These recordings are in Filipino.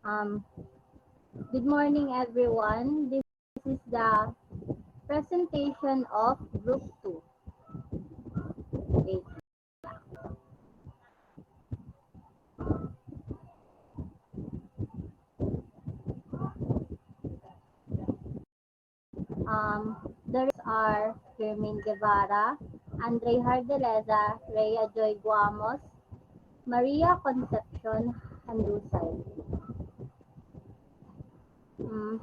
Um, Good morning, everyone. This is the presentation of Group 2. Okay. The rest are Fermin Guevara, Andre Hardeleza, Rhea Joy Guamos, Maria Concepcion Handusay. Mm,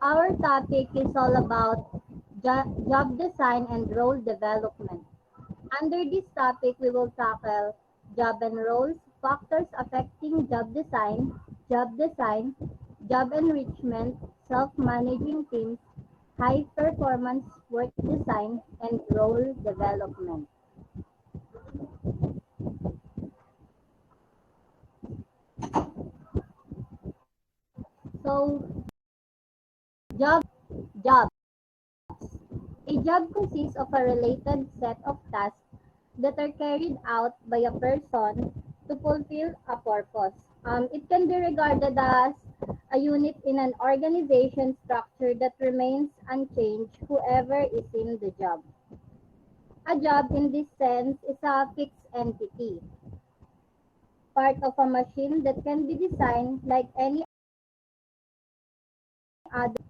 Our topic is all about job design and role development. Under this topic, we will tackle job and roles, factors affecting job design, job enrichment, self-managing teams, high-performance work design, and role development. So, job, job. A job consists of a related set of tasks that are carried out by a person to fulfill a purpose. It can be regarded as a unit in an organization structure that remains unchanged whoever is in the job. A job in this sense is a fixed entity, part of a machine that can be designed like any other.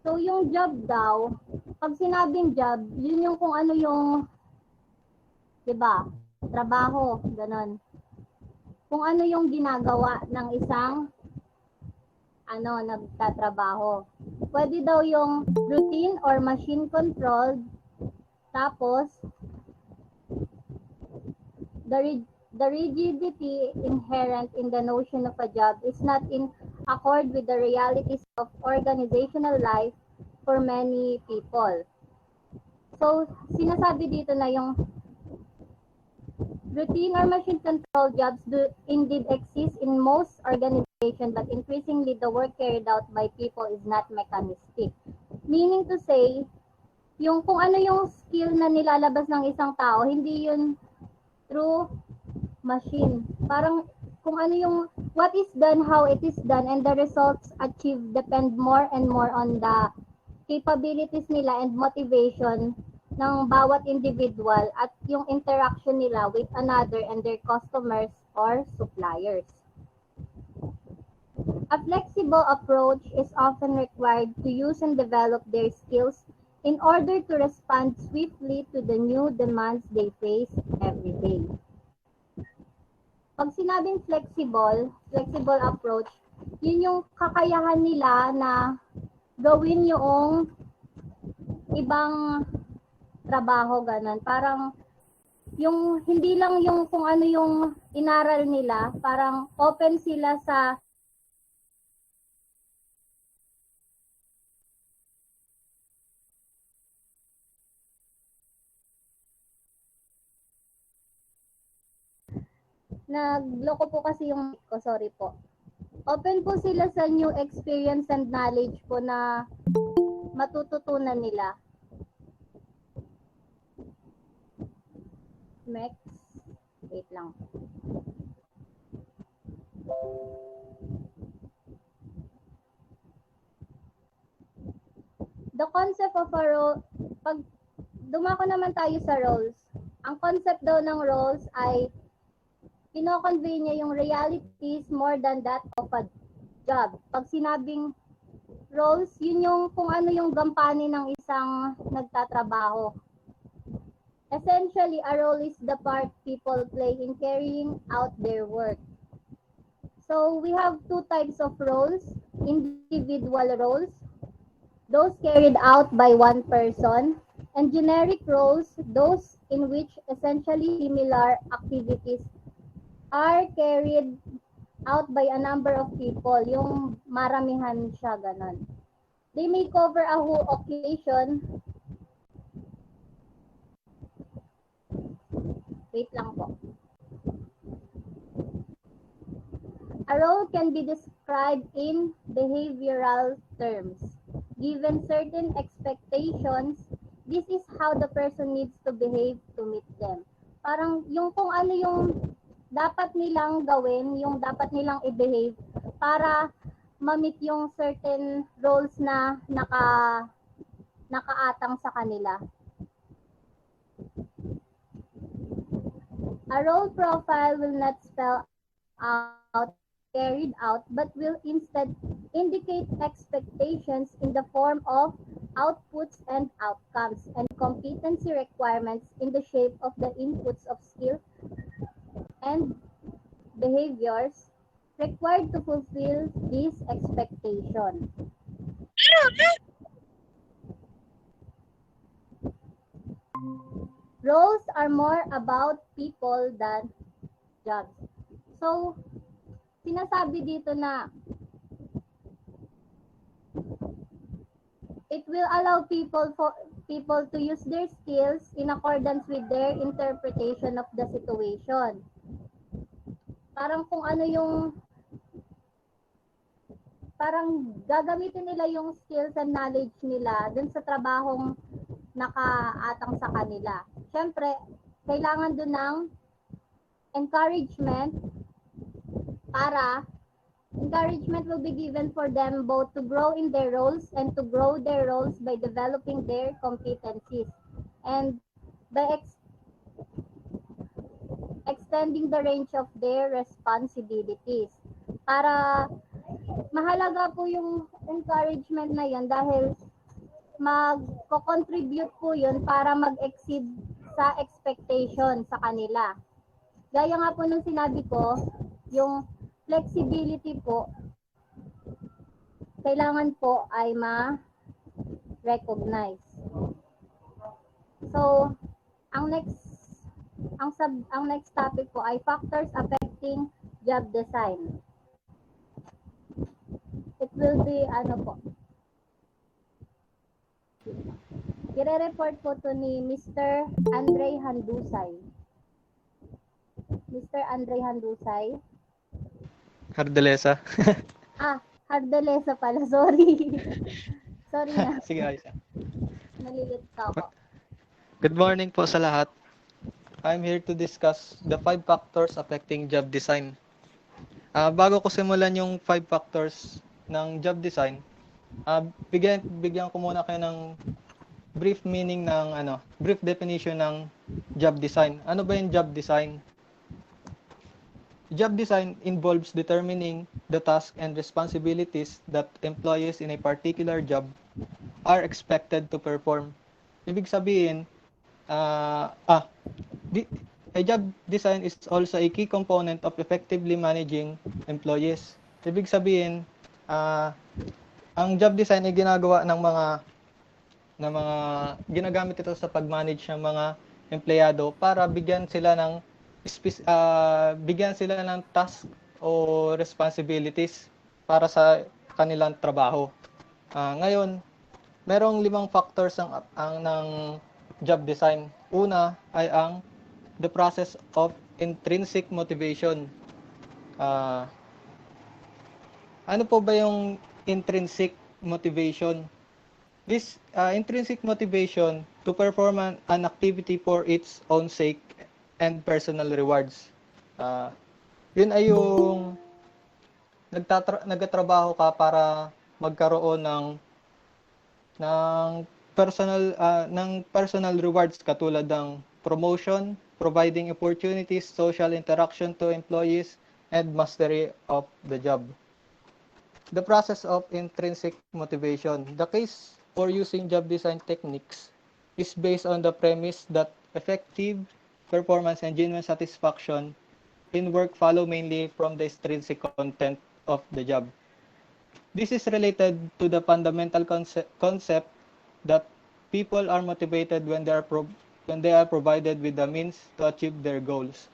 So yung job daw, pag sinabing job, yun yung kung ano yung, 'di ba? Trabaho, ganun. Kung ano yung ginagawa ng isang nagtatrabaho. Pwede daw yung routine or machine controlled. Tapos the rigidity inherent in the notion of a job is not in accord with the realities of organizational life for many people. So, sinasabi dito na yung routine or machine control jobs do indeed exist in most organizations, but increasingly the work carried out by people is not mechanistic. Meaning to say, yung kung ano yung skill na nilalabas ng isang tao, hindi yun through machine. Parang kung ano yung what is done, how it is done, and the results achieved depend more and more on the capabilities nila and motivation ng bawat individual at yung interaction nila with another and their customers or suppliers. A flexible approach is often required to use and develop their skills in order to respond swiftly to the new demands they face every day. Pag sinabing flexible approach, yun yung kakayahan nila na gawin yung ibang trabaho, ganun. Parang yung hindi lang yung kung ano yung inaral nila, parang open sila sa nagloko po kasi yung mic ko, sorry po. Open po sila sa new experience and knowledge po na matututunan nila. Next. Wait lang. The concept of a role, pag dumako naman tayo sa roles, ang concept daw ng roles ay kino-convey niya yung realities more than that of a job. Pag sinabing roles, yun yung kung ano yung gampanin ng isang nagtatrabaho. Essentially, a role is the part people play in carrying out their work. So, we have two types of roles, individual roles, those carried out by one person, and generic roles, those in which essentially similar activities are carried out by a number of people, yung maramihan siya, ganun. They may cover a whole occupation. Wait lang po. A role can be described in behavioral terms. Given certain expectations, this is how the person needs to behave to meet them. Parang yung kung ano yung dapat nilang gawin, yung dapat nilang i-behave para ma-meet yung certain roles na nakaatang sa kanila. A role profile will not spell out carried out, but will instead indicate expectations in the form of outputs and outcomes, and competency requirements in the shape of the inputs of skills and behaviors required to fulfill this expectation. Roles are more about people than jobs. So, sinasabi dito na it will allow people to use their skills in accordance with their interpretation of the situation. Parang kung ano yung parang gagamitin nila yung skills and knowledge nila dun sa trabahong nakaatang sa kanila. Siyempre, kailangan dun ng encouragement will be given for them both to grow in their roles and to grow their roles by developing their competencies and by extending the range of their responsibilities. Para mahalaga po yung encouragement na yun dahil mag-contribute po yun para mag-exceed sa expectation sa kanila. Gaya nga po nung sinabi ko, yung flexibility po, kailangan po ay ma-recognize. So, ang next topic po ay factors affecting job design. It will be i-report po to ni Mr. Andre Handusay. Mr. Andre Handusay. Hardelesa. Hardelesa pala. Sorry. Sorry na. Sige, ayos. Nalilito ako. Good morning po sa lahat. I'm here to discuss the 5 factors affecting job design. Bago ko simulan yung 5 factors ng job design, bigyan ko muna kayo ng brief meaning brief definition ng job design. Ano ba yung job design? Job design involves determining the tasks and responsibilities that employees in a particular job are expected to perform. Ibig sabihin, a job design is also a key component of effectively managing employees. Ibig sabihin, ang job design ay ginagawa ng mga ginagamit ito sa pag-manage ng mga empleyado para bigyan sila ng task o responsibilities para sa kanilang trabaho. Ngayon, merong 5 factors ng job design. Una ay the process of intrinsic motivation. Ano po ba yung intrinsic motivation? This intrinsic motivation to perform an activity for its own sake and personal rewards. Yun ay yung nagtatrabaho ka para magkaroon ng personal rewards katulad ng promotion, providing opportunities, social interaction to employees, and mastery of the job. The process of intrinsic motivation. The case for using job design techniques is based on the premise that effective performance and genuine satisfaction in work follow mainly from the intrinsic content of the job. This is related to the fundamental concept that people are motivated when they are provided with the means to achieve their goals.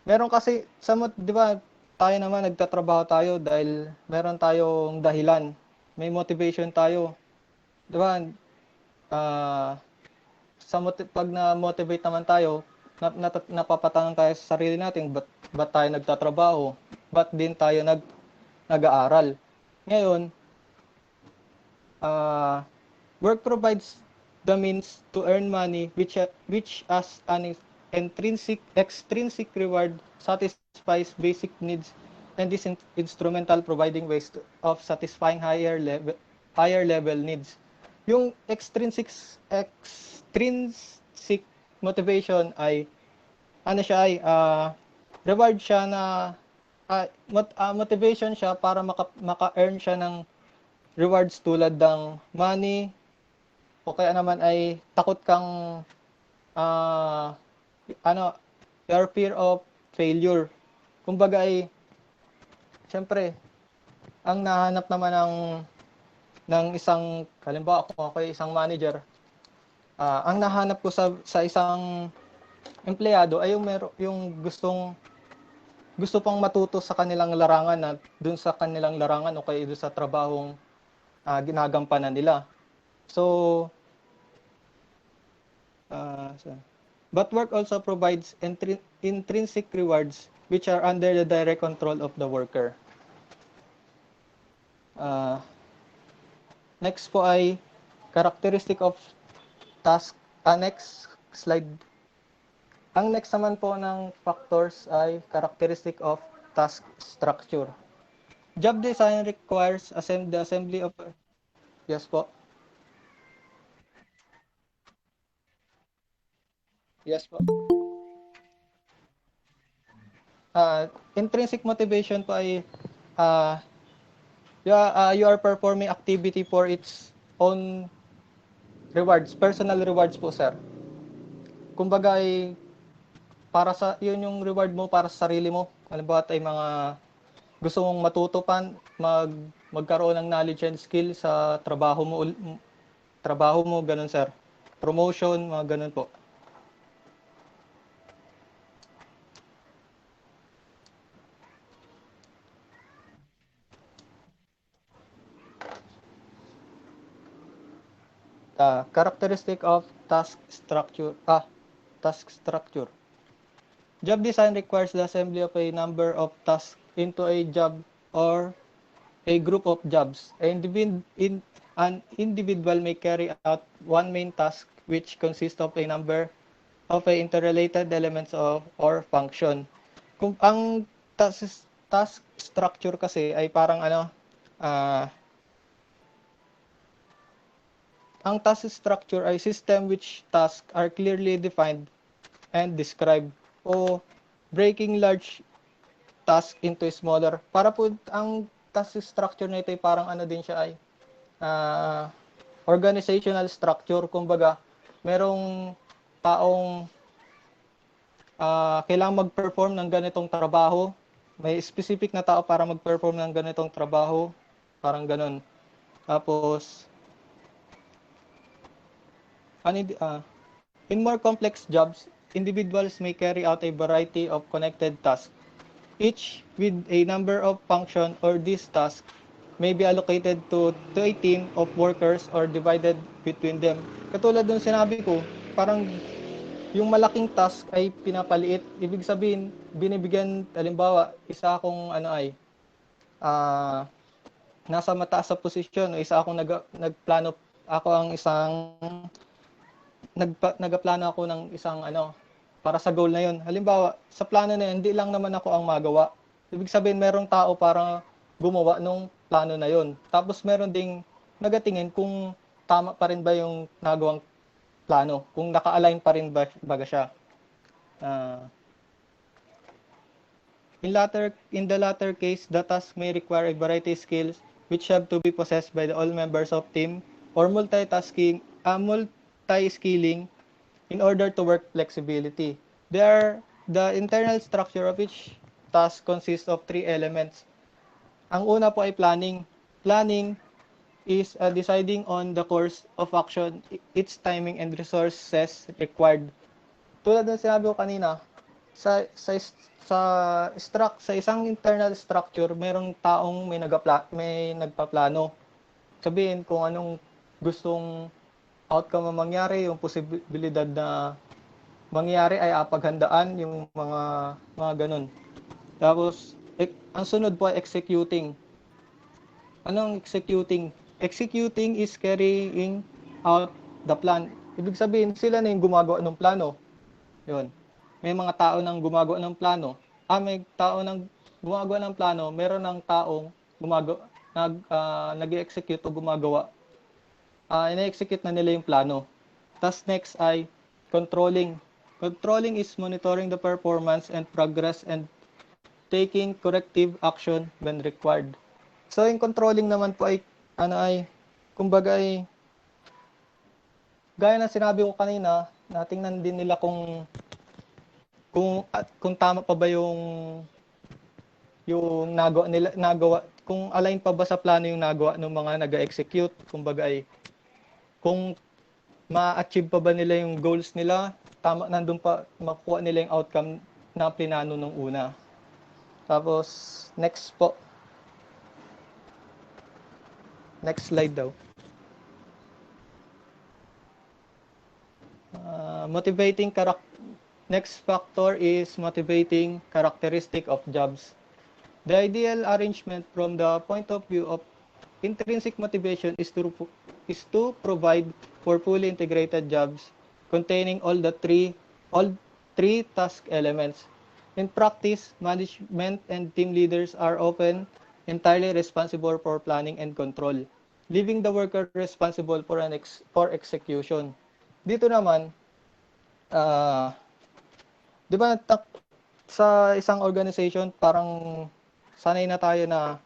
Meron kasi di ba, tayo naman nagtatrabaho tayo dahil meron tayong dahilan. May motivation tayo. Di ba? Pag na-motivate naman tayo, napapatangan tayo sa sarili natin, ba't tayo nagtatrabaho? Ba't din tayo nag-aaral? Ngayon, work provides the means to earn money which as an extrinsic reward satisfies basic needs and is instrumental providing ways of satisfying higher level needs. Yung extrinsic motivation ay ano siya ay reward siya na motivation siya para maka-earn siya ng rewards tulad ng money o kaya naman ay takot kang your fear of failure. Kumbaga ay siyempre ang nahanap naman ng isang halimbawa kung ako ay isang manager, ang nahanap ko sa isang empleyado ay yung gusto pang matuto sa kanilang larangan na dun sa kanilang larangan o kaya dun sa trabahong ginagampanan nila. So, but work also provides intrinsic rewards which are under the direct control of the worker. Next po ay characteristic of task. Next slide. Ang next naman po ng factors ay characteristic of task structure. Job design requires the assembly of... Yes po. Yes po. Intrinsic motivation po ay you are performing activity for its own rewards, personal rewards po, sir. Kumbaga ay para sa yun yung reward mo para sa sarili mo. Halimbawa ay mga gusto mong matutupan, magkaroon ng knowledge and skill sa trabaho mo, ganun, sir. Promotion, mga ganun po. Characteristic of task structure. Task structure. Job design requires the assembly of a number of tasks into a job or a group of jobs. An individual may carry out one main task which consists of a number of interrelated elements or function. Kung ang task structure kasi ay parang ang task structure ay system which tasks are clearly defined and described o breaking large task into smaller. Para po ang task structure na ito ay parang din siya ay organizational structure. Kumbaga, merong taong kailangang mag-perform ng ganitong trabaho. May specific na tao para mag-perform ng ganitong trabaho. Parang ganun. Tapos, in more complex jobs, individuals may carry out a variety of connected tasks, each with a number of functions, or these tasks may be allocated to a team of workers or divided between them. Katulad ng sinabi ko, parang yung malaking task ay pinapaliit. Ibig sabihin, binibigyan, halimbawa, isa akong nasa mataas sa posisyon, o isa akong nagplano, ako ang isang nagplano ako ng isang para sa goal na yun. Halimbawa, sa plano na yun, hindi lang naman ako ang magawa. Ibig sabihin, merong tao para gumawa nung plano na yun. Tapos meron ding nagatingin kung tama pa rin ba yung nagawang plano, kung naka-align pa rin ba siya. In the latter case, the task may require a variety of skills which have to be possessed by all members of team or multiskilling in order to work flexibility. The internal structure of each task consists of three elements. Ang una po ay planning. Planning is deciding on the course of action, its timing and resources required. Tulad ng sinabi ko kanina, sa isang internal structure, merong taong may nagpaplano. Sabihin kung anong gustong outcome ang mangyari, yung posibilidad na mangyari ay apaghandaan, yung mga ganun. Tapos, ang sunod po ay executing. Anong executing? Executing is carrying out the plan. Ibig sabihin, sila na yung gumagawa ng plano. Yun. May mga tao nang gumagawa ng plano. May tao nang gumagawa ng plano, meron ng taong nag-execute o gumagawa. Ina-execute na nila yung plano. Tapos next ay controlling. Controlling is monitoring the performance and progress and taking corrective action when required. So yung controlling naman po ay kumbaga ay gaya ng sinabi ko kanina, natingnan din nila kung tama pa ba yung nagawa, kung align pa ba sa plano yung nagawa ng mga nag-execute, kumbaga ay kung ma-achieve pa ba nila yung goals nila, tama nandun pa makuha nila yung outcome na plinano nung una. Tapos next po. Next slide daw. Next factor is motivating characteristic of jobs. The ideal arrangement from the point of view of intrinsic motivation is to provide for fully integrated jobs containing all three task elements. In practice, management and team leaders are often entirely responsible for planning and control, leaving the worker responsible for execution. Dito naman, di ba sa isang organization, parang sanay na tayo na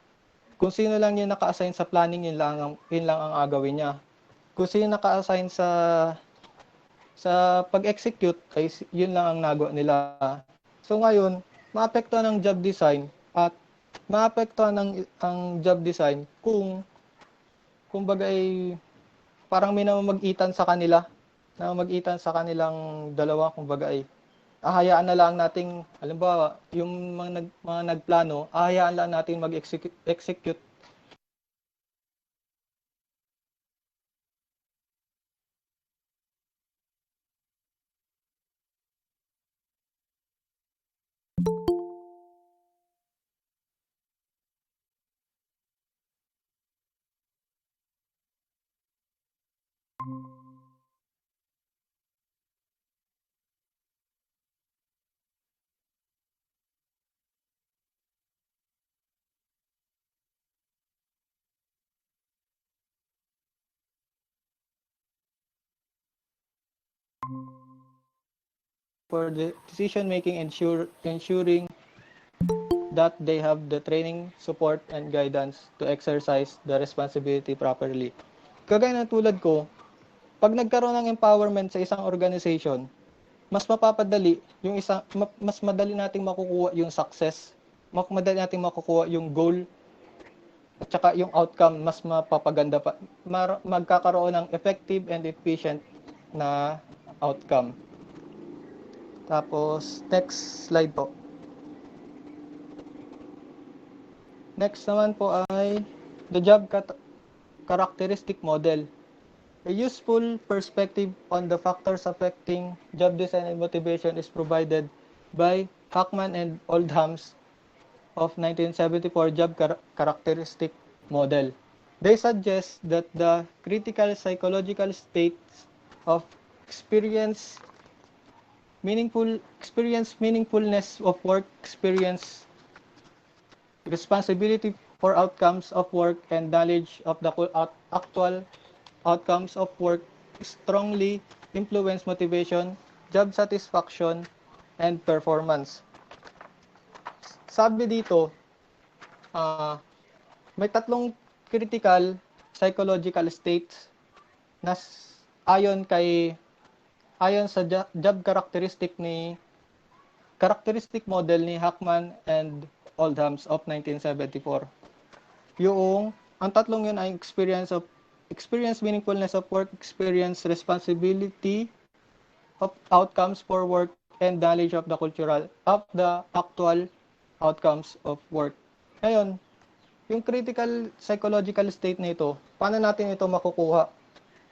kung sino lang yung naka-assign sa planning, yun lang ang agawin niya. Kung sino naka-assign sa pag-execute, ay yun lang ang nagawa nila. So ngayon, maapektuhan ng job design at maapektuhan ang job design kung bagay parang may namamagitan sa kanila, namamagitan sa kanilang dalawa, kung bagay ahayaan na lang nating, halimbawa, yung mga nagplano, ahayaan lang natin mag-execute. For the decision making, ensuring that they have the training, support, and guidance to exercise the responsibility properly. Kagaya ng tulad ko, pag nagkaroon ng empowerment sa isang organization, mas mapapadali yung mas madali nating makukuha yung success, mas madali nating makukuha yung goal, at saka yung outcome mas mapapaganda pa. Magkakaroon ng effective and efficient na outcome. Tapos, next slide po. Next naman po ay the job characteristic model. A useful perspective on the factors affecting job design and motivation is provided by Hackman and Oldham's of 1974 job characteristic model. They suggest that the critical psychological states of experience meaningfulness of work, experience responsibility for outcomes of work, and knowledge of the actual outcomes of work strongly influence motivation, job satisfaction, and performance. Sabi dito, may tatlong critical psychological states na ayon sa job characteristic model ni Hackman and Oldham's of 1974. Ang tatlong yun ay experience meaningfulness of work, experience responsibility of outcomes for work, and knowledge of the actual outcomes of work. Ngayon, yung critical psychological state nito, paano natin ito makukuha?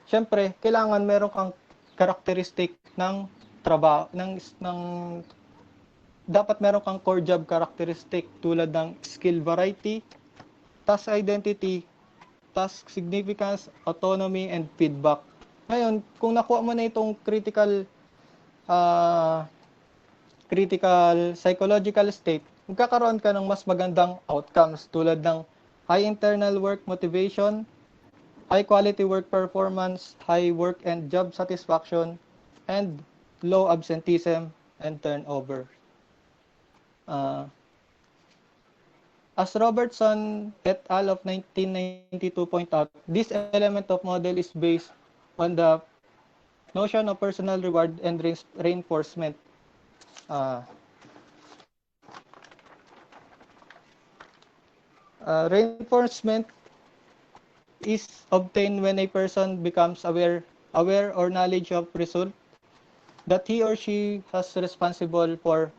Siyempre, kailangan meron kang characteristic ng trabaho, dapat meron kang core job characteristic tulad ng skill variety, task identity, task significance, autonomy, and feedback. Ngayon, kung nakuha mo na itong critical critical psychological state, magkakaroon ka ng mas magandang outcomes tulad ng high internal work motivation, high quality work performance, high work and job satisfaction, and low absenteeism and turnover. As Robertson et al. Of 1992 point out, this element of model is based on the notion of personal reward and reinforcement. Reinforcement is obtained when a person becomes aware or knowledge of result that he or she has responsible for,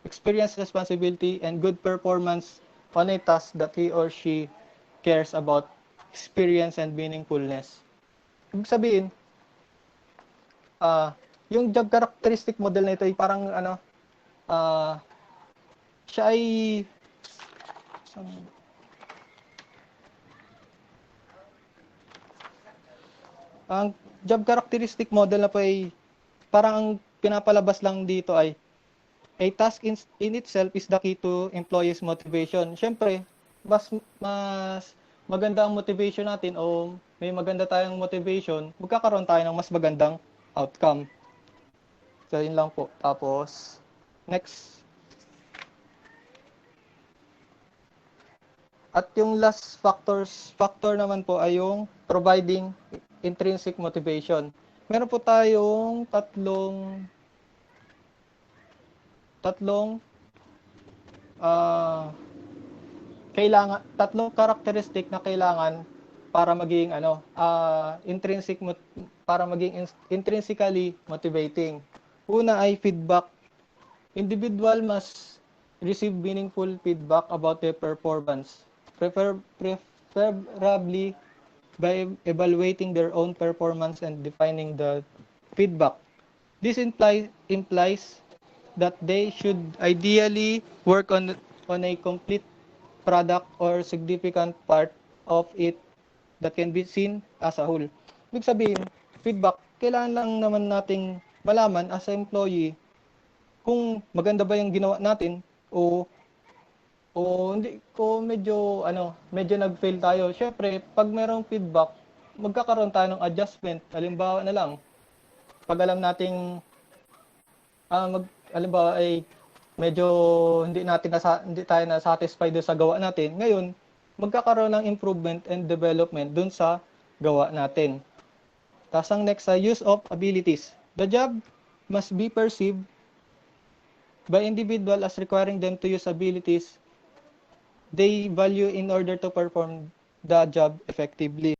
experience responsibility and good performance on a task that he or she cares about, experience and meaningfulness. Ibig sabihin, yung job characteristic model na ito ay parang siya ay ang job characteristic model na po ay parang ang pinapalabas lang dito ay a task in itself is the key to employees' motivation. Siyempre, mas maganda ang motivation natin o may maganda tayong motivation, magkakaroon tayo ng mas magandang outcome. So, yun lang po. Tapos, next. At yung last factor naman po ay yung providing intrinsic motivation. Meron po tayong tatlong karakteristik na kailangan para maging intrinsically motivating. Una ay feedback. Individual must receive meaningful feedback about their performance, preferably by evaluating their own performance and defining the feedback. This implies that they should ideally work on a complete product or significant part of it that can be seen as a whole. Ibig sabihin, feedback, kailangan lang naman nating malaman as an employee kung maganda ba yung ginawa natin o hindi, ko medyo nag-fail tayo. Syempre, pag mayroong feedback, magkakaroon tayo ng adjustment. Halimbawa na lang, pag alam nating halimbawa ay medyo hindi tayo na satisfied sa gawa natin. Ngayon, magkakaroon ng improvement and development dun sa gawa natin. Tapos ang next sa use of abilities. The job must be perceived by individual as requiring them to use abilities they value in order to perform the job effectively.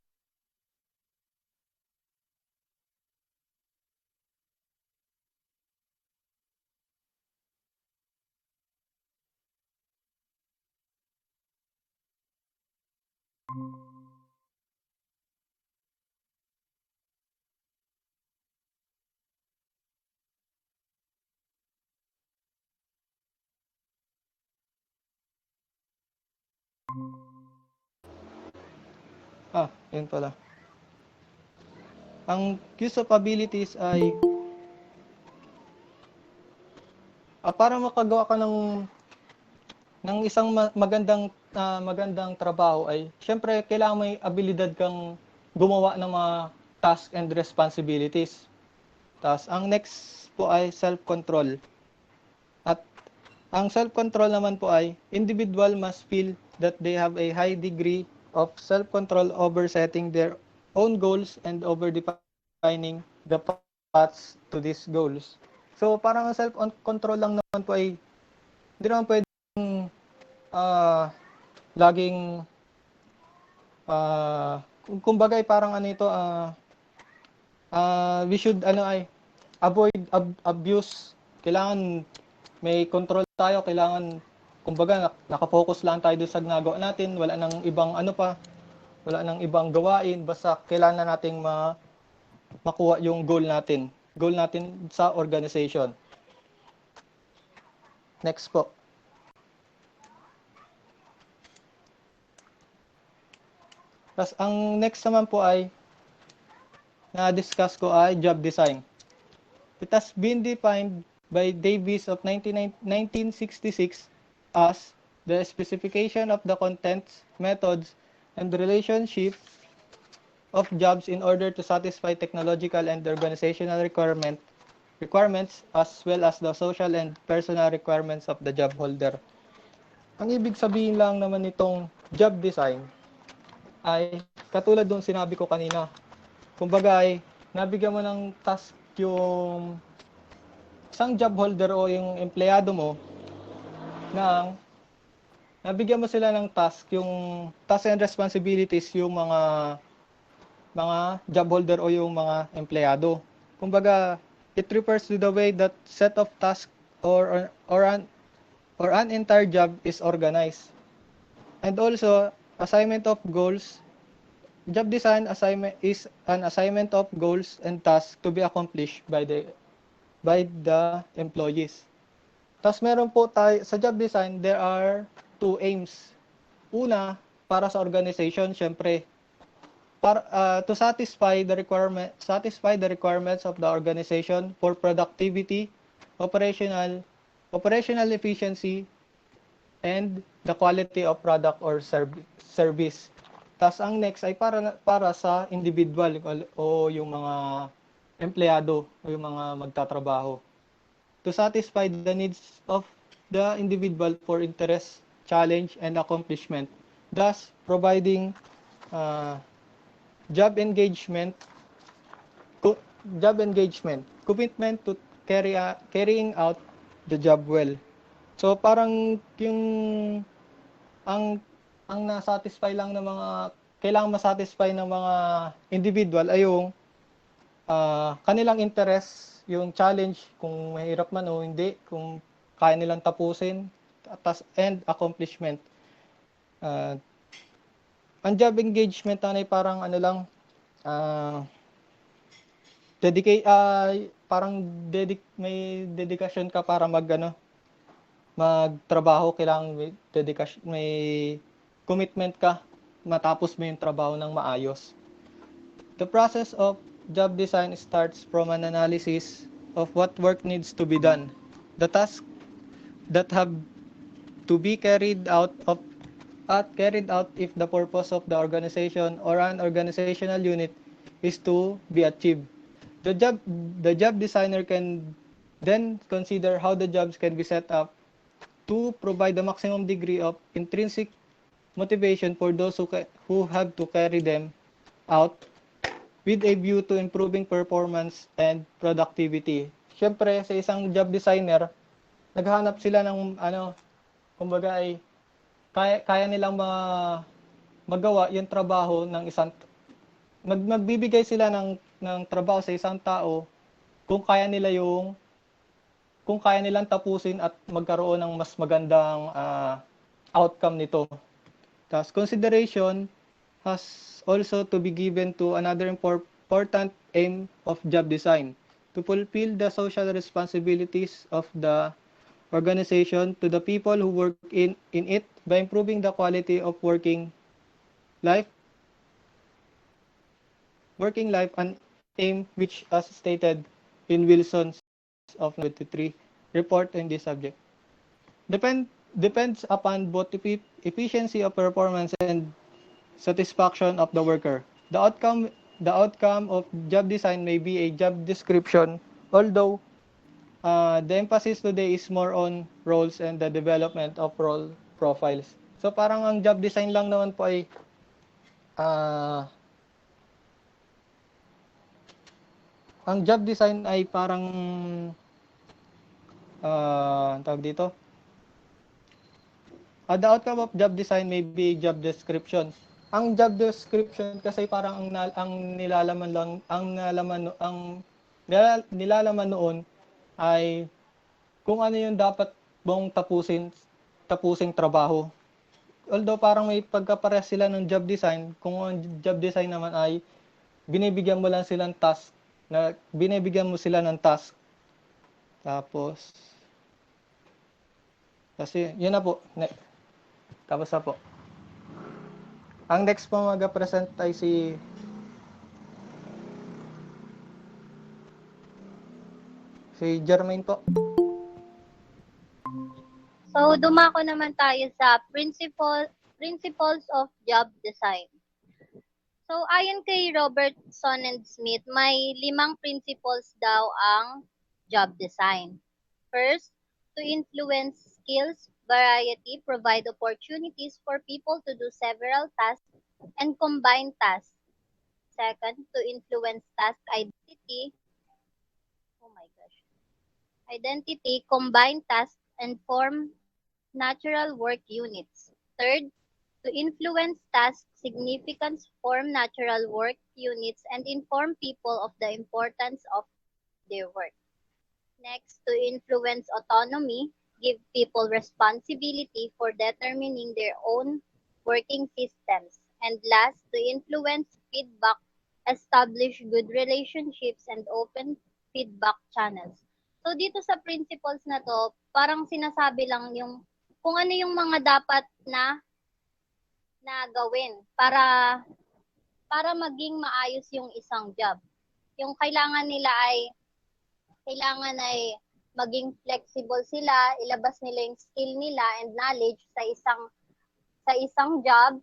Yun pala. Ang use of abilities ay para makagawa ka ng isang magandang trabaho ay syempre kailangan may abilidad kang gumawa ng mga tasks and responsibilities. Tapos ang next po ay self-control. At ang self-control naman po ay individual must feel that they have a high degree of self-control over setting their own goals and over defining the paths to these goals. So parang ang self-control lang naman po ay hindi naman pwedeng laging kumbaga parang we should avoid abuse. Kailangan may control tayo, kailangan kumbaga nakafocus lang tayo doon sa ginagawa natin, wala nang ibang gawain, basta kailangan nating makuha yung goal natin sa organization. Next po. Tapos ang next naman po ay na-discuss ko ay job design. It has been defined by Davis of 1966 as the specification of the contents, methods, and relationship of jobs in order to satisfy technological and organizational requirements as well as the social and personal requirements of the job holder. Ang ibig sabihin lang naman nitong job design ay katulad nung sinabi ko kanina. Kumbaga ay nabigyan mo ng task yung isang job holder o yung empleyado mo ng nabigyan mo sila ng task, yung task and responsibilities yung mga job holder o yung mga empleyado. Kumbaga, it refers to the way that set of tasks or an entire job is organized. And also, assignment of goals. Job design assignment is an assignment of goals and tasks to be accomplished by the employees. Tapos meron po tayo sa job design, there are two aims. Una, para sa organization, syempre, para to satisfy the requirements of the organization for productivity, operational efficiency, and the quality of product or service. Tapos ang next ay para sa individual o yung mga empleyado o yung mga magtatrabaho. To satisfy the needs of the individual for interest, challenge, and accomplishment, thus providing job engagement, commitment to carrying out the job well. So parang yung ang na-satisfy lang ng mga kailangan ma-satisfy ng mga individual ay yung kanilang interest, yung challenge kung mahirap man o hindi, kung kaya nilang tapusin, and accomplishment. Ang job engagement ay parang ano lang, may dedikasyon ka para magtrabaho, kailangan may dedikasyon, may commitment ka matapos mo yung trabaho ng maayos. The process of job design starts from an analysis of what work needs to be done, the tasks that have to be carried out if the purpose of the organization or an organizational unit is to be achieved. The job designer can then consider how the jobs can be set up to provide the maximum degree of intrinsic motivation for those who have to carry them out with a view to improving performance and productivity. Siyempre, sa isang job designer, naghahanap sila ng kumbaga ay kaya nilang magawa yung trabaho ng magbibigay sila ng trabaho sa isang tao kung kaya nilang tapusin at magkaroon ng mas magandang outcome nito. Thus, consideration has also to be given to another important aim of job design, to fulfill the social responsibilities of the organization to the people who work in it by improving the quality of working life, an aim which as stated in Wilson's of 23 report in this subject. Depends upon both efficiency of performance and satisfaction of the worker. The outcome of job design may be a job description, although the emphasis today is more on roles and the development of role profiles. So parang ang job design lang naman po ay ang job design ay parang tawag dito. The outcome of job design may be job description. Ang job description kasi parang ang nilalaman noon ay kung ano yung dapat mong tapusing trabaho. Although parang may pagkaparehas sila ng job design, kung ang job design naman ay binibigyan mo sila ng task. Tapos kasi yun na po. Tapos na po. Ang next po mag-present ay si Jermaine po. So, dumako naman tayo sa principles of job design. So, ayon kay Robertson and Smith, may 5 principles daw ang job design. First, to influence skills, variety, provide opportunities for people to do several tasks and combine tasks. Second, to influence task identity. Oh my gosh. Identity, combine tasks, and form natural work units. Third, to influence task significance, form natural work units, and inform people of the importance of their work. Next, to influence autonomy, give people responsibility for determining their own working systems. And last, to influence feedback, establish good relationships and open feedback channels. So dito sa principles na to, parang sinasabi lang yung kung ano yung mga dapat na gawin para maging maayos yung isang job. Yung kailangan ay maging flexible sila, ilabas nila yung skill nila and knowledge sa isang job,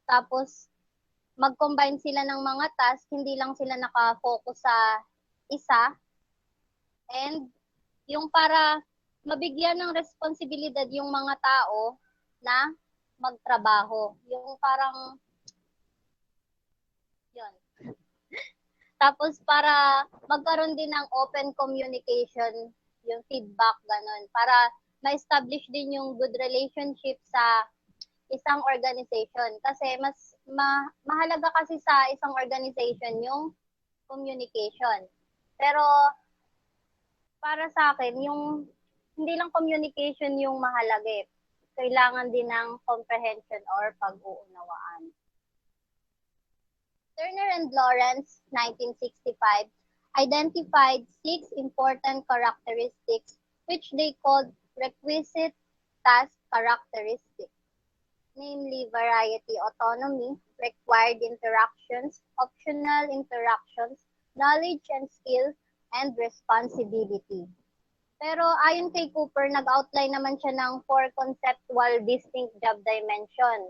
tapos mag-combine sila ng mga task, hindi lang sila naka-focus sa isa, and yung para mabigyan ng responsibilidad yung mga tao na magtrabaho. Yung parang yun. Tapos para magkaroon din ng open communication, yung feedback, ganun. Para ma-establish din yung good relationship sa isang organization. Kasi mas mahalaga kasi sa isang organization yung communication. Pero para sa akin, yung hindi lang communication yung mahalaga eh. Kailangan din ng comprehension or pag-uunawaan. Turner and Lawrence, 1965, identified 6 important characteristics which they called requisite task characteristics, namely variety, autonomy, required interactions, optional interactions, knowledge and skill, and responsibility. Pero ayon kay Cooper, nag-outline naman siya ng 4 conceptual distinct job dimension,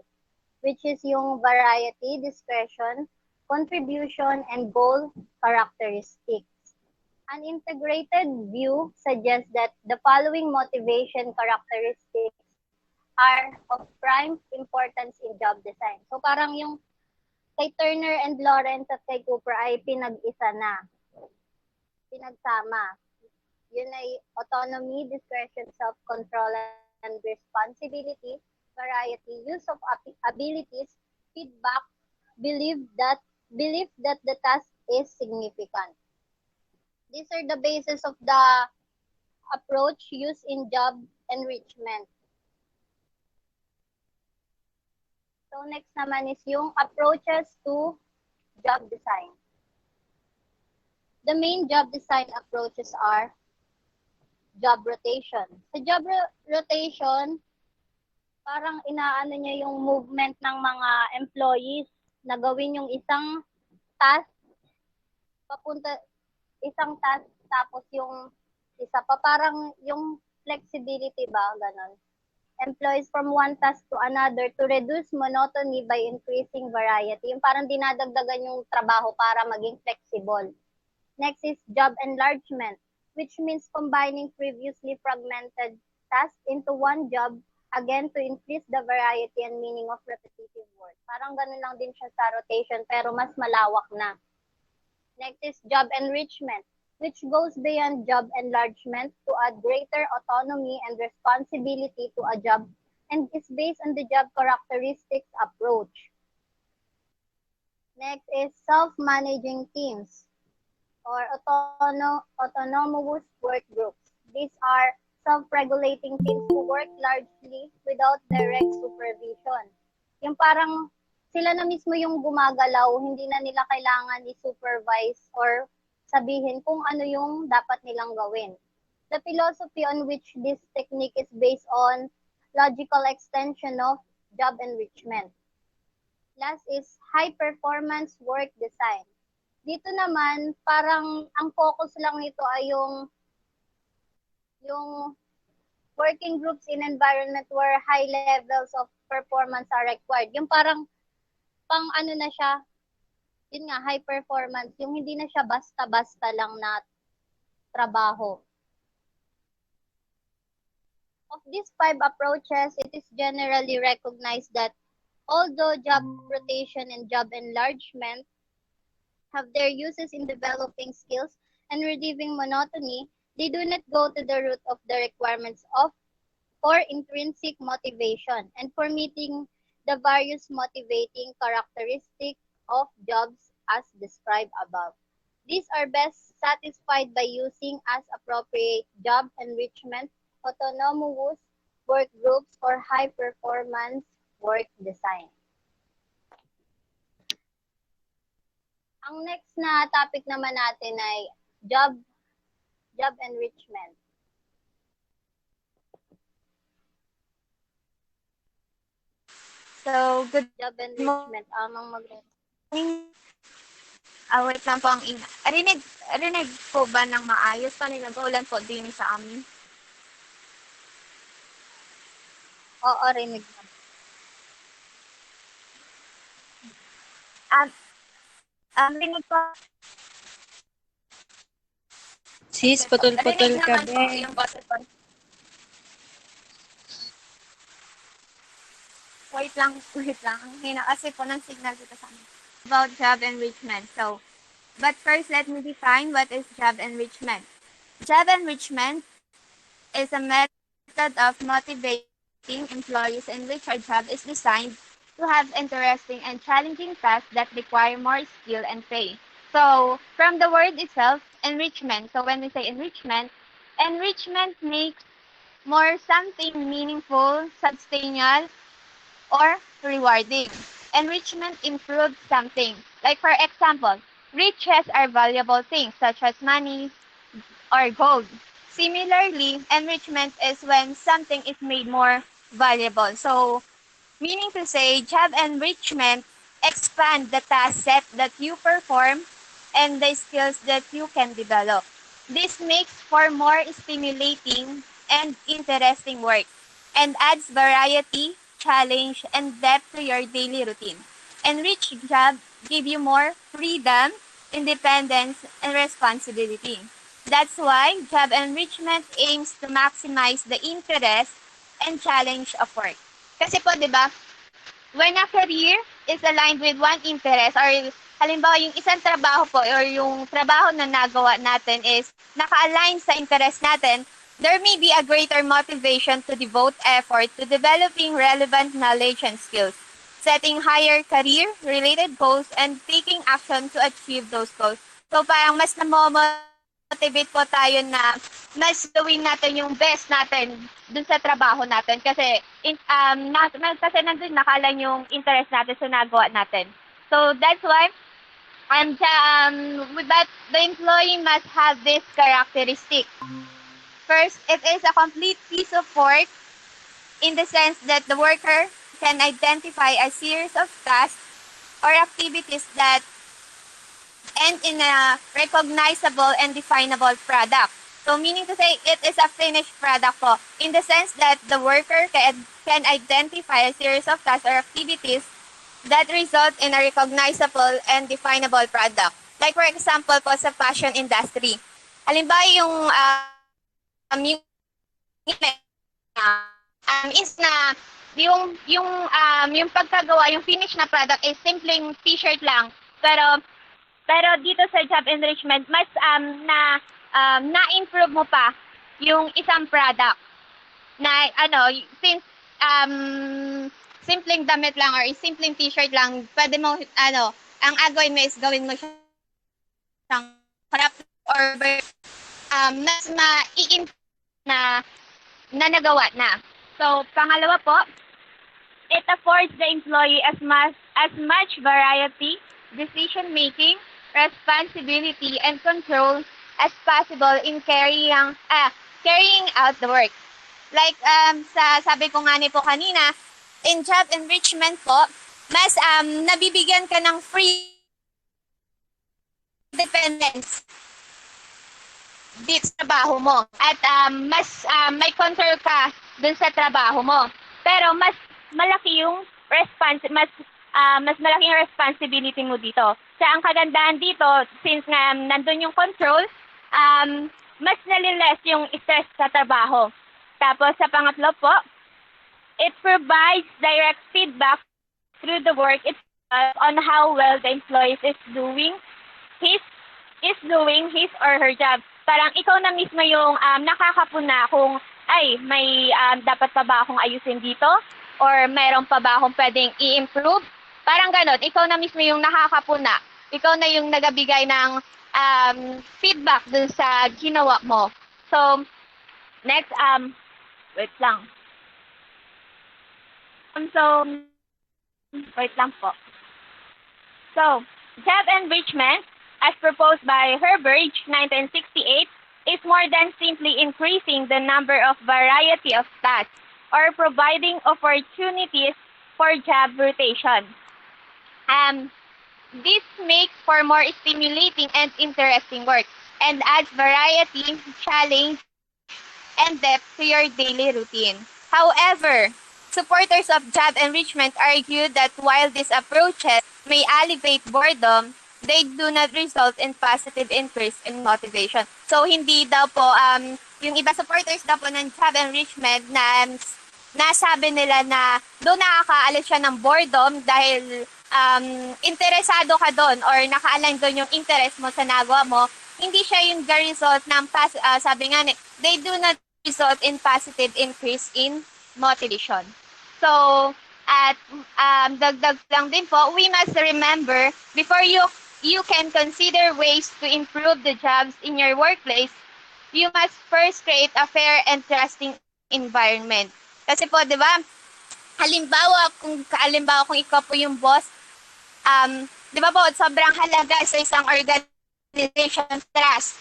which is yung variety, discretion, contribution, and goal characteristics. An integrated view suggests that the following motivation characteristics are of prime importance in job design. So parang yung kay Turner and Lawrence at kay Cooper ay pinag-isa na. Pinagsama. Yun ay autonomy, discretion, self-control, and responsibility, variety, use of abilities, feedback, belief that the task is significant. These are the basis of the approach used in job enrichment. So next naman is yung approaches to job design. The main job design approaches are job rotation. Sa job rotation, parang inaano niya yung movement ng mga employees na gawin yung isang task, tapos yung isa pa, parang yung flexibility ba, ganon. Employees from one task to another to reduce monotony by increasing variety. Yung parang dinadagdagan yung trabaho para maging flexible. Next is job enlargement, which means combining previously fragmented tasks into one job, again, to increase the variety and meaning of repetitive work. Parang ganun lang din siya sa rotation, pero mas malawak na. Next is job enrichment, which goes beyond job enlargement to add greater autonomy and responsibility to a job and is based on the job characteristics approach. Next is self-managing teams or autonomous work groups. These are self-regulating teams who work largely without direct supervision. Yung parang sila na mismo yung gumagalaw, hindi na nila kailangan i-supervise or sabihin kung ano yung dapat nilang gawin. The philosophy on which this technique is based on logical extension of job enrichment. Last is high-performance work design. Dito naman, parang ang focus lang nito ay yung working groups in environment where high levels of performance are required. Yung parang pang ano na siya, yun nga, high performance. Yung hindi na siya basta-basta lang na trabaho. Of these 5 approaches, it is generally recognized that although job rotation and job enlargement have their uses in developing skills and relieving monotony, they do not go to the root of the requirements of or intrinsic motivation and for meeting the various motivating characteristics of jobs as described above. These are best satisfied by using as appropriate job enrichment, autonomous work groups, or high-performance work design. Ang next na topic naman natin ay job enrichment. So, good Job enrichment. Amang mag-read. morning. Wait lang po ang rinig po ba ng maayos? Paano nag-uulan po din sa amin? Oo, rinig na. Rinig po. Sis, putol-putol Rinig ka, naman po be. yung boses po. Wait lang. Ang hina kasi po ng signal dito sa amin. About job enrichment. So, but first, let me define what is job enrichment. Job enrichment is a method of motivating employees in which our job is designed to have interesting and challenging tasks that require more skill and pay. So, from the word itself, enrichment. So, when we say enrichment makes more something meaningful, substantial, or rewarding. Enrichment improves something. Like for example, riches are valuable things such as money or gold. Similarly, enrichment is when something is made more valuable. So, meaning to say, job enrichment expand the task set that you perform and the skills that you can develop. This makes for more stimulating and interesting work and adds variety, challenge, and depth to your daily routine. Enriched job give you more freedom, independence, and responsibility. That's why job enrichment aims to maximize the interest and challenge of work. Kasi po, di ba, when a career is aligned with one interest or halimbawa yung isang trabaho po or yung trabaho na nagawa natin is naka-align sa interest natin, there may be a greater motivation to devote effort to developing relevant knowledge and skills, setting higher career-related goals, and taking action to achieve those goals. So parang mas na-motivate po tayo na mas gawin natin yung best natin dun sa trabaho natin kasi kasi nandun nakalan yung interest natin sa nagawa natin. So that's why that the employee must have this characteristic. First, it is a complete piece of work in the sense that the worker can identify a series of tasks or activities that end in a recognizable and definable product. So meaning to say, it is a finished product po, in the sense that the worker can identify a series of tasks or activities that result in a recognizable and definable product. Like for example po sa fashion industry. Halimbawa is na yung pagkagawa, yung finish na product is simpleng t-shirt lang. Pero dito sa job enrichment, mas na-improve mo pa yung isang product na since simpleng damit lang or simpleng t-shirt lang, pwede mo ang agawin mo is gawin mo siyang craft or mas ma-i-improve na nagawa na. So, pangalawa po, it affords the employee as much variety, decision-making, responsibility, and control as possible in carrying out the work. Like sabi ko nga po kanina, in job enrichment po, mas nabibigyan ka ng free independence. dito sa trabaho mo at mas may control ka dun sa trabaho mo. Pero mas malaki yung mas malaking responsibility mo dito. Sa ang kagandahan dito, since nga nandun yung control, mas naliles yung stress sa trabaho. Tapos sa pangatlo po, it provides direct feedback through the work itself on how well the employee is doing his or her job. Parang ikaw na mismo yung nakakapuna kung ay may dapat pa ba akong ayusin dito or mayroon pa ba akong pwedeng i-improve. Parang ganon, ikaw na mismo yung nakakapuna. Ikaw na yung nagabigay ng feedback dun sa ginawa mo. So, next, wait lang. Wait lang po. So, job enrichment, as proposed by Herbert, 1968, is more than simply increasing the number of variety of tasks or providing opportunities for job rotation. This makes for more stimulating and interesting work and adds variety, challenge, and depth to your daily routine. However, supporters of job enrichment argue that while these approaches may alleviate boredom, they do not result in positive increase in motivation. So, hindi daw po, yung iba supporters daw po ng job enrichment na nasabi nila na doon nakakaalis siya ng boredom dahil interesado ka doon or naka-align doon yung interest mo sa nagawa mo, hindi siya yung result ng, sabi nga, they do not result in positive increase in motivation. So, at dagdag lang din po, we must remember, before you can consider ways to improve the jobs in your workplace, you must first create a fair and trusting environment. Kasi po, di ba, halimbawa kung ikaw po yung boss, di ba po, sobrang halaga sa isang organization trust.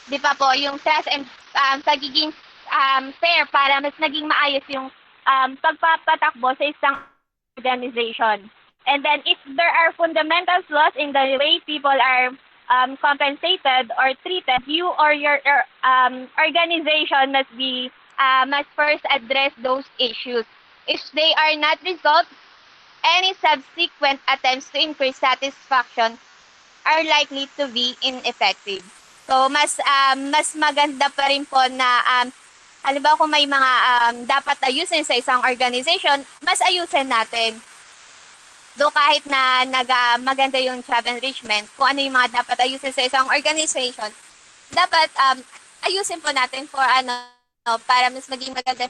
Di ba po, yung trust and pagiging fair para mas naging maayos yung pagpapatakbo sa isang organization. And then if there are fundamental flaws in the way people are compensated or treated, you or your organization must first address those issues. If they are not resolved, any subsequent attempts to increase satisfaction are likely to be ineffective. So mas maganda pa rin po na halimbawa kung may mga dapat ayusin sa isang organization, mas ayusin natin. Do kahit na maganda yung job enrichment, kung ano yung mga dapat ayusin sa isang organization, dapat ayusin po natin para mas maging maganda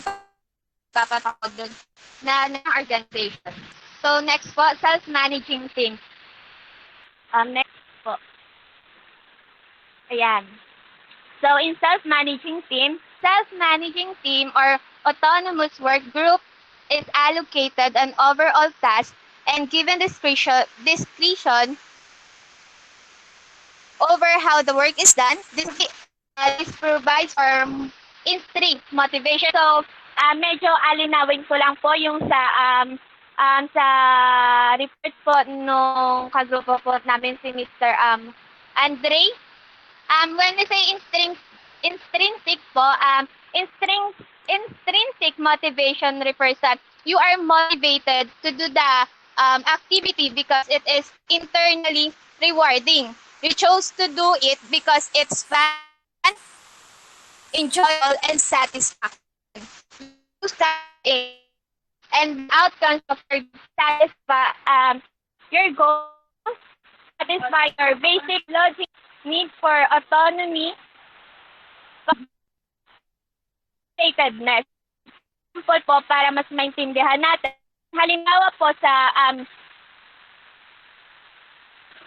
papatakot dun na organization. So next po, self-managing team. Next po. Ayan. So in self-managing team or autonomous work group is allocated an overall task and given discretion over how the work is done. This provides for intrinsic motivation. So, medyo alinawin ko lang po yung sa report po nung kagrupo po namin si Mr. Andre. When we say intrinsic po, intrinsic motivation refers that you are motivated to do the activity because it is internally rewarding. You chose to do it because it's fun, enjoyable, and satisfactory. You start it, and outcomes of your goals, satisfy your basic logic need for autonomy, relatedness. Example po para mas maintindihan natin. Halimbawa po sa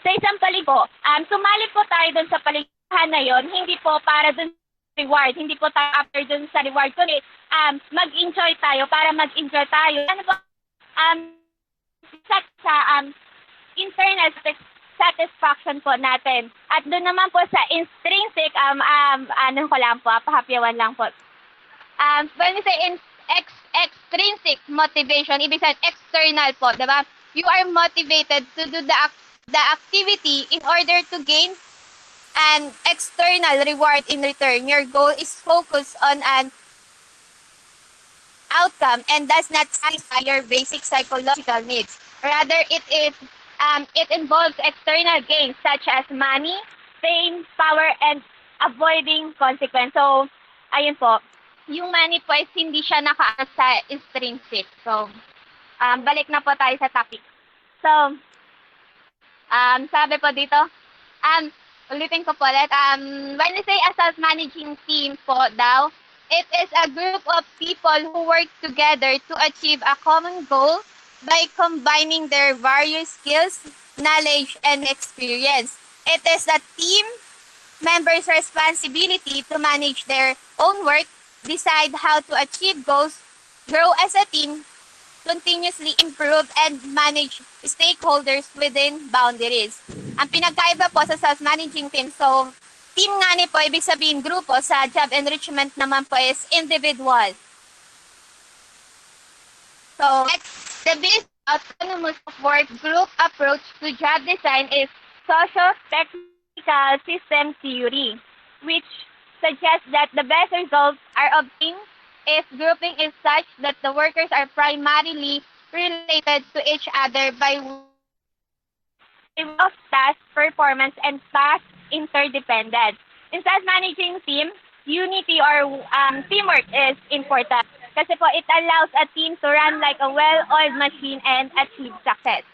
isang paligid, sumali po tayo dun sa paligsahan na yon, hindi po para dun sa reward, hindi po tayo after dun sa reward, kundi mag-enjoy tayo, para mag-enjoy tayo. Ano po, sa internal satisfaction po natin. At doon naman po sa intrinsic, pahapyawan lang po. When we say extrinsic motivation, ibig sabihin external po, diba? You are motivated to do the activity in order to gain an external reward in return. Your goal is focused on an outcome and does not satisfy your basic psychological needs. Rather, it involves external gains such as money, fame, power, and avoiding consequence. So, ayun po. Yung money po is hindi siya naka sa intrinsic. So, balik na po tayo sa topic. So, sabi po dito, ulitin ko po ulit, when we say a self-managing team po daw, it is a group of people who work together to achieve a common goal by combining their various skills, knowledge, and experience. It is the team members' responsibility to manage their own work, decide how to achieve goals, grow as a team, continuously improve, and manage stakeholders within boundaries. Ang pinagkaiba po sa self-managing team, so team nga ni po, ibig sabihin grupo, sa job enrichment naman po is individual. So, the basic autonomous work group approach to job design is socio-technical system theory, which suggests that the best results are obtained if grouping is such that the workers are primarily related to each other by of task performance and task interdependence. In self-managing team, unity or teamwork is important kasi po it allows a team to run like a well-oiled machine and achieve success.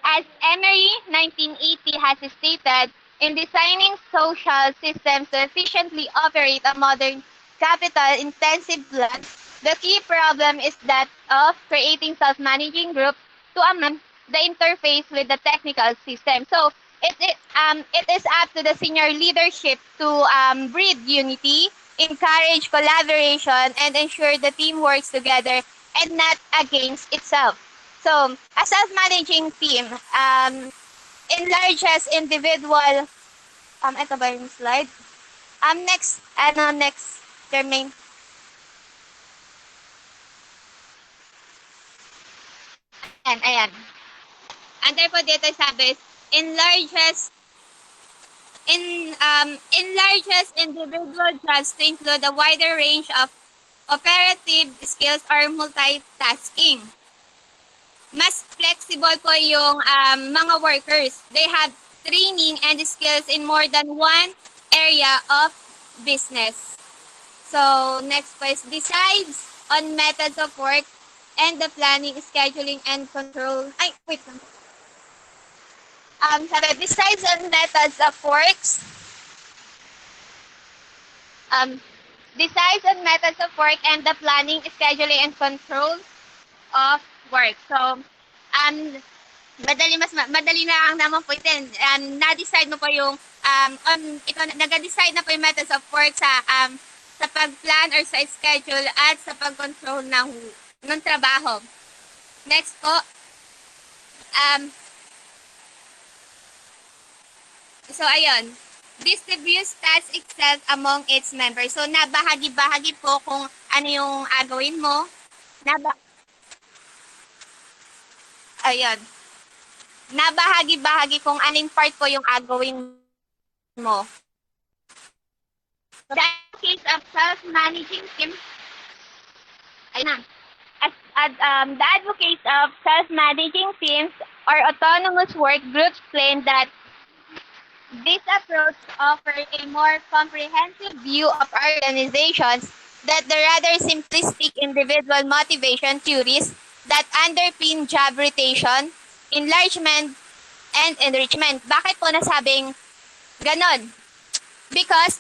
As Emery 1980 has stated, in designing social systems to efficiently operate a modern capital-intensive plant, the key problem is that of creating self-managing groups to amend the interface with the technical system. So it is up to the senior leadership to breed unity, encourage collaboration, and ensure the team works together and not against itself. So a self-managing team enlarges individual. Ito ba yung slide? Next, Jermaine. Ayan. Under po dito sabi, enlarges individual jobs to include a wider range of operative skills or multitasking. Mas flexible po yung mga workers. They have training and skills in more than one area of business. So, next po is decides on methods of work and the planning, scheduling, and control. Sabi, besides on methods of works, decides on methods of work and the planning, scheduling, and control of work. So, madali na ang naman po ito. Na-decide mo po yung, nag-decide na po yung methods of work sa pag-plan or sa schedule at sa pag-control ng trabaho. Next po, so ayun, distributes tasks itself among its members. So nabahagi-bahagi po kung ano yung gawin mo. Nabahagi-bahagi kung aling part po yung gawin mo. The case of self-managing team, the advocates of self-managing teams or autonomous work groups claim that this approach offers a more comprehensive view of organizations than the rather simplistic individual motivation theories that underpin job rotation, enlargement, and enrichment. Bakit po nasabing ganon? Because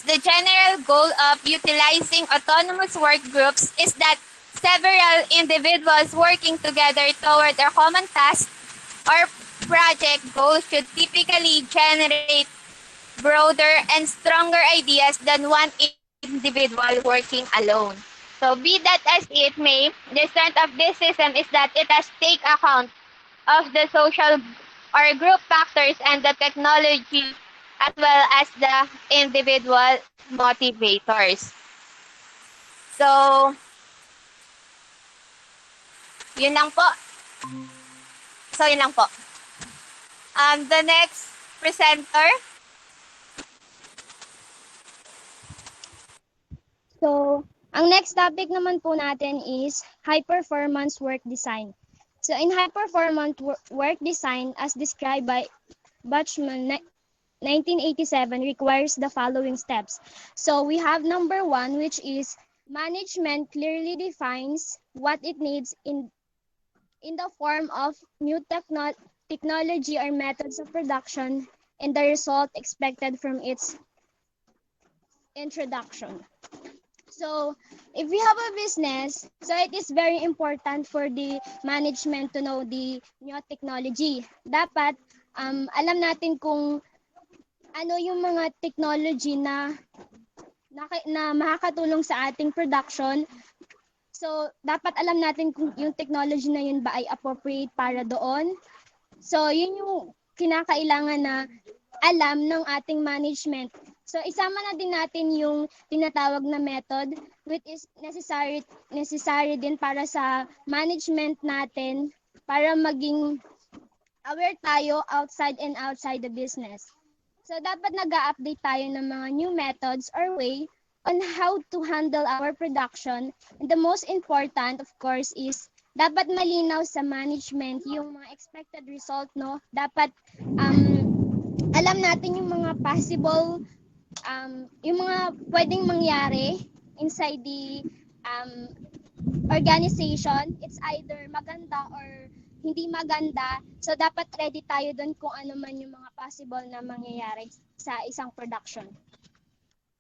the general goal of utilizing autonomous work groups is that several individuals working together toward a common task or project goals should typically generate broader and stronger ideas than one individual working alone. So be that as it may, the strength of this system is that it has take account of the social or group factors and the technology as well as the individual motivators. So, yun lang po. The next presenter So, ang next topic naman po natin is high performance work design. So, in high performance work design as described by Bachman 1987 requires the following steps. So, we have number 1, which is management clearly defines what it needs in the form of new technology or methods of production and the result expected from its introduction. So, if we have a business, so it is very important for the management to know the new technology. Dapat alam natin kung ano yung mga technology na makakatulong sa ating production. So, dapat alam natin kung yung technology na yun ba ay appropriate para doon. So, yun yung kinakailangan na alam ng ating management. So, isama na din natin yung tinatawag na method which is necessary din para sa management natin para maging aware tayo outside and outside the business. So, dapat nag-a-update tayo ng mga new methods or way on how to handle our production. And the most important, of course, is dapat malinaw sa management yung mga expected result, no? Dapat alam natin yung mga possible, yung mga pwedeng mangyari inside the organization. It's either maganda or hindi maganda. So, dapat ready tayo dun kung ano man yung mga possible na mangyayari sa isang production.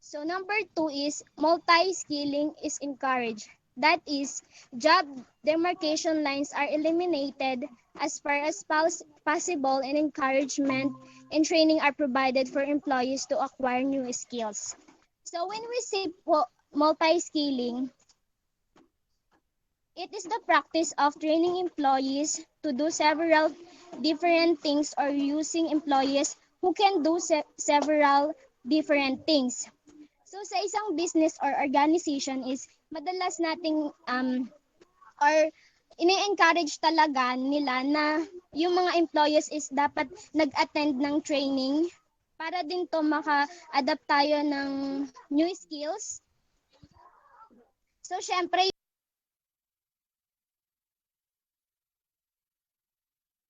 So, number 2 is multi-skilling is encouraged. That is, job demarcation lines are eliminated as far as possible and encouragement and training are provided for employees to acquire new skills. So, when we say multi-skilling, it is the practice of training employees to do several different things or using employees who can do several different things. So sa isang business or organization is madalas nating or ini-encourage talaga nila na yung mga employees is dapat nag-attend ng training para din to maka-adapt tayo ng new skills. So syempre